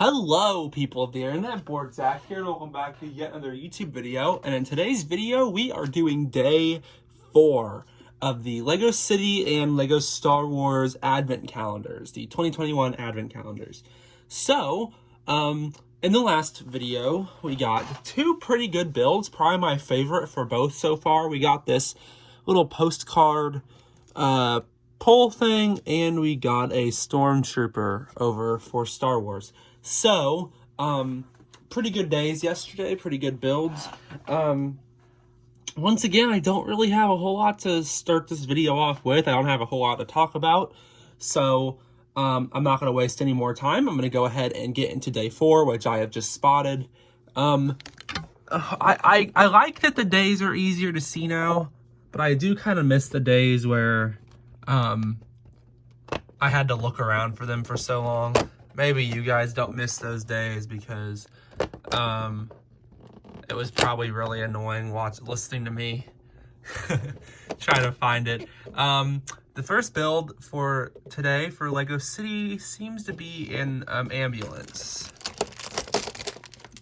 Hello, people of the internet. Board Zach here, and welcome back to yet another YouTube video. And in today's video, we are doing day 4 of the LEGO City and LEGO Star Wars Advent calendars, the 2021 Advent calendars. So, in the last video, we got 2 pretty good builds, probably my favorite for both so far. We got this little postcard pole thing, and we got a stormtrooper over for Star Wars. So, pretty good days yesterday, pretty good builds. Once again, I don't really have a whole lot to start this video off with. I don't have a whole lot to talk about. So, I'm not going to waste any more time. I'm going to go ahead and get into day 4, which I have just spotted. I like that the days are easier to see now, but I do kind of miss the days where, I had to look around for them for so long. Maybe you guys don't miss those days because it was probably really annoying listening to me try to find it. The first build for today for LEGO City seems to be an ambulance.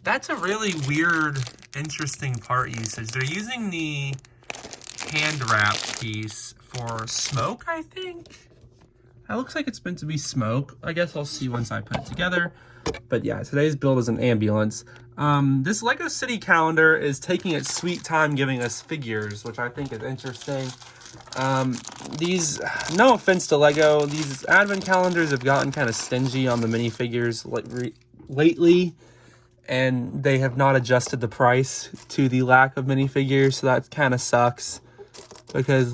That's a really weird, interesting part usage. They're using the hand wrap piece for smoke, I think. It looks like it's meant to be smoke. I guess I'll see once I put it together. But yeah, today's build is an ambulance. This LEGO City calendar is taking its sweet time giving us figures, which I think is interesting. No offense to LEGO, these advent calendars have gotten kind of stingy on the minifigures lately, and they have not adjusted the price to the lack of minifigures, so that kind of sucks. Because,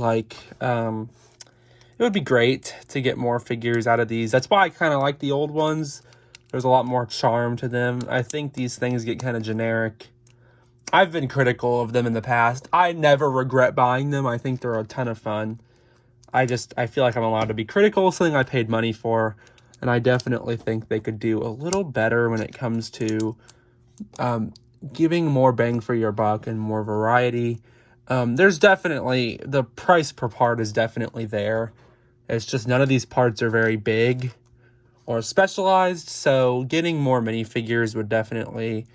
it would be great to get more figures out of these. That's why I kind of like the old ones. There's a lot more charm to them. I think these things get kind of generic. I've been critical of them in the past. I never regret buying them. I think they're a ton of fun. I feel like I'm allowed to be critical of something I paid money for. And I definitely think they could do a little better when it comes to giving more bang for your buck and more variety. There's definitely, the price per part is definitely there. It's just none of these parts are very big or specialized, so getting more minifigures would definitely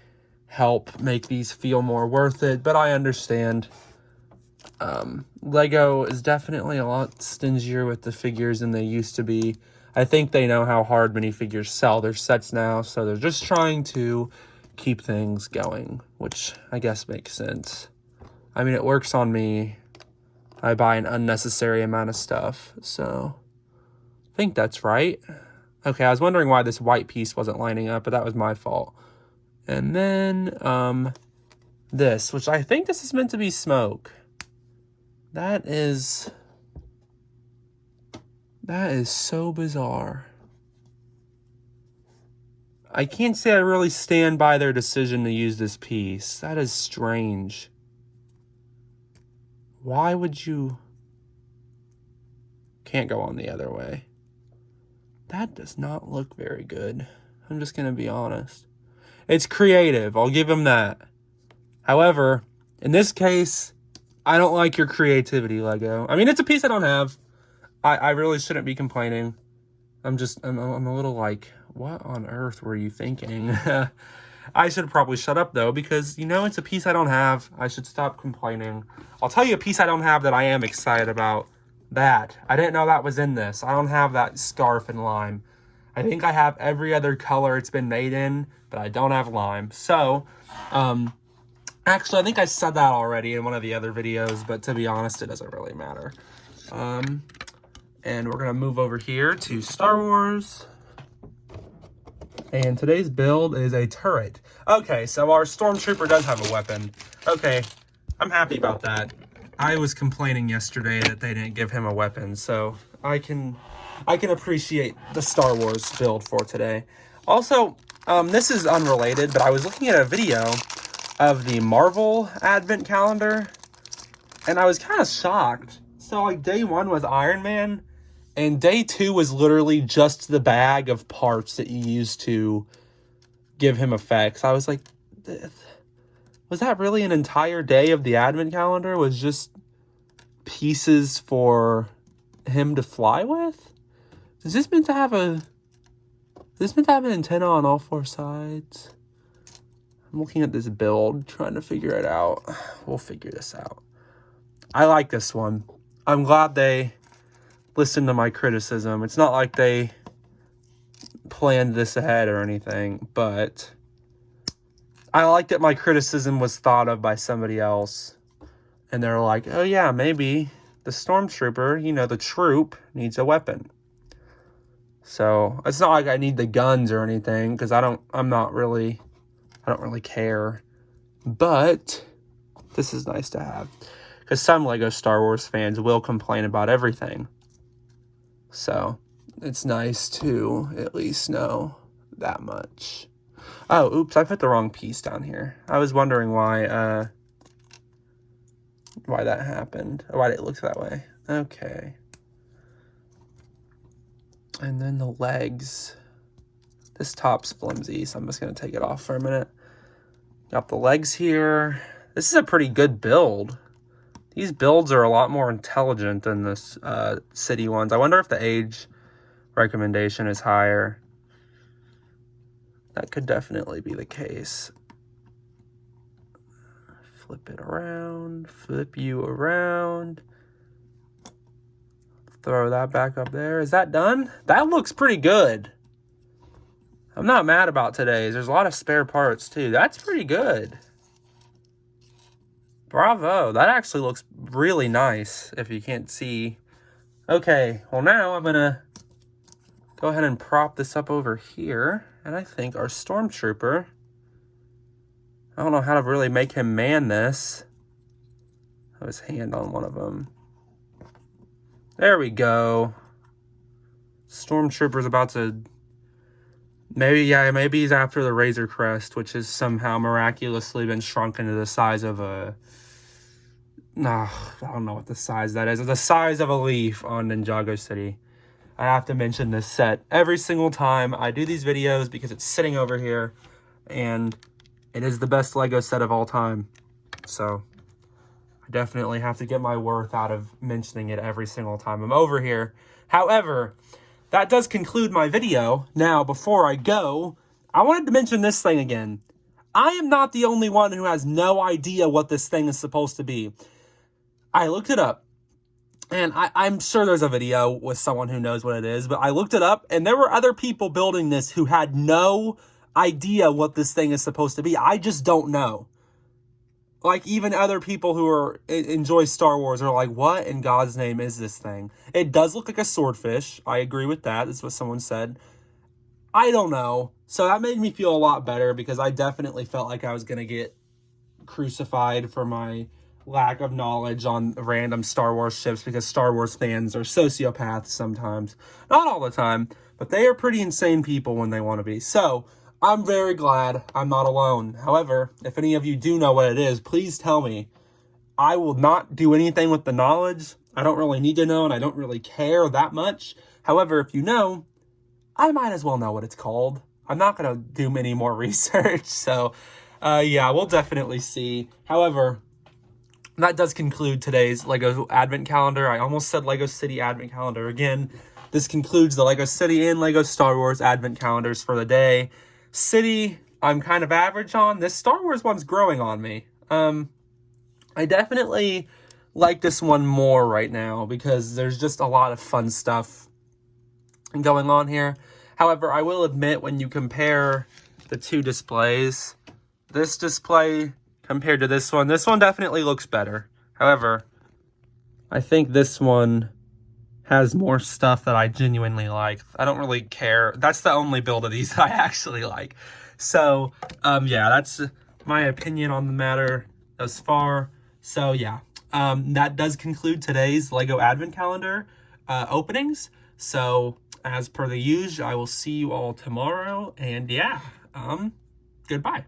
help make these feel more worth it, but I understand. LEGO is definitely a lot stingier with the figures than they used to be. I think they know how hard minifigures sell their sets now, so they're just trying to keep things going, which I guess makes sense. I mean, it works on me. I buy an unnecessary amount of stuff, so I think that's right. Okay, I was wondering why this white piece wasn't lining up, but that was my fault. And then, this, which I think this is meant to be smoke. That is so bizarre. I can't say I really stand by their decision to use this piece. That is strange. Why would you... Can't go on the other way. That does not look very good. I'm just going to be honest. It's creative. I'll give them that. However, in this case, I don't like your creativity, LEGO. I mean, it's a piece I don't have. I really shouldn't be complaining. I'm a little like, what on earth were you thinking? I should probably shut up, though, because, it's a piece I don't have. I should stop complaining. I'll tell you a piece I don't have that I am excited about. That. I didn't know that was in this. I don't have that scarf in lime. I think I have every other color it's been made in, but I don't have lime. So, actually, I think I said that already in one of the other videos, but to be honest, it doesn't really matter. And we're going to move over here to Star Wars. And today's build is a turret. Okay, so our Stormtrooper does have a weapon. Okay, I'm happy about that. I was complaining yesterday that they didn't give him a weapon, so I can appreciate the Star Wars build for today. Also, this is unrelated, but I was looking at a video of the Marvel Advent calendar, and I was kind of shocked. So, day 1 was Iron Man, and day 2 was literally just the bag of parts that you use to give him effects. I was like, was that really an entire day of the Advent calendar? Was just pieces for him to fly with? Is this meant to have a Is this meant to have an antenna on all 4 sides? I'm looking at this build, trying to figure it out. We'll figure this out. I like this one. I'm glad they listened to my criticism. It's not like they planned this ahead or anything, but I like that my criticism was thought of by somebody else. And they're like, oh yeah, maybe the stormtrooper, you know, the troop needs a weapon. So it's not like I need the guns or anything, because I don't really care. But this is nice to have, because some Lego Star Wars fans will complain about everything. So it's nice to at least know that much. Oh, oops, I put the wrong piece down here. I was wondering why that happened. Why it looks that way. Okay. And then the legs. This top's flimsy, so I'm just going to take it off for a minute. Got the legs here. This is a pretty good build. These builds are a lot more intelligent than this city ones. I wonder if the age recommendation is higher. That could definitely be the case. Flip it around. Flip you around. Throw that back up there. Is that done? That looks pretty good. I'm not mad about today's. There's a lot of spare parts too. That's pretty good. Bravo. That actually looks really nice if you can't see. Okay, well now I'm gonna go ahead and prop this up over here. And I think our stormtrooper, I don't know how to really make him man this. Have his hand on one of them. There we go. Stormtrooper's about to... Maybe he's after the Razor Crest, which has somehow miraculously been shrunk into the size of a... I don't know what the size that is. It's the size of a leaf on Ninjago City. I have to mention this set every single time I do these videos because it's sitting over here. And it is the best Lego set of all time. So I definitely have to get my worth out of mentioning it every single time I'm over here. However, that does conclude my video. Now, before I go, I wanted to mention this thing again. I am not the only one who has no idea what this thing is supposed to be. I looked it up. And I'm sure there's a video with someone who knows what it is, but I looked it up, and there were other people building this who had no idea what this thing is supposed to be. I just don't know. Like, even other people who enjoy Star Wars are like, what in God's name is this thing? It does look like a swordfish. I agree with that. That's what someone said. I don't know. So that made me feel a lot better, because I definitely felt like I was going to get crucified for my lack of knowledge on random Star Wars ships, because Star Wars fans are sociopaths sometimes. Not all the time, but they are pretty insane people when they want to be. So I'm very glad I'm not alone. However, if any of you do know what it is, please tell me. I will not do anything with the knowledge. I don't really need to know, and I don't really care that much. However, if you know, I might as well know what it's called. I'm not going to do any more research. So, yeah, we'll definitely see. However, that does conclude today's LEGO Advent Calendar. I almost said LEGO City Advent Calendar again. This concludes the LEGO City and LEGO Star Wars Advent Calendars for the day. City, I'm kind of average on. This Star Wars one's growing on me. I definitely like this one more right now, because there's just a lot of fun stuff going on here. However, I will admit, when you compare the two displays, this display compared to this one definitely looks better. However, I think this one has more stuff that I genuinely like. I don't really care. That's the only build of these that I actually like. So, yeah, that's my opinion on the matter thus far. So, yeah, that does conclude today's LEGO Advent Calendar openings. So, as per the usual, I will see you all tomorrow. And, yeah, goodbye.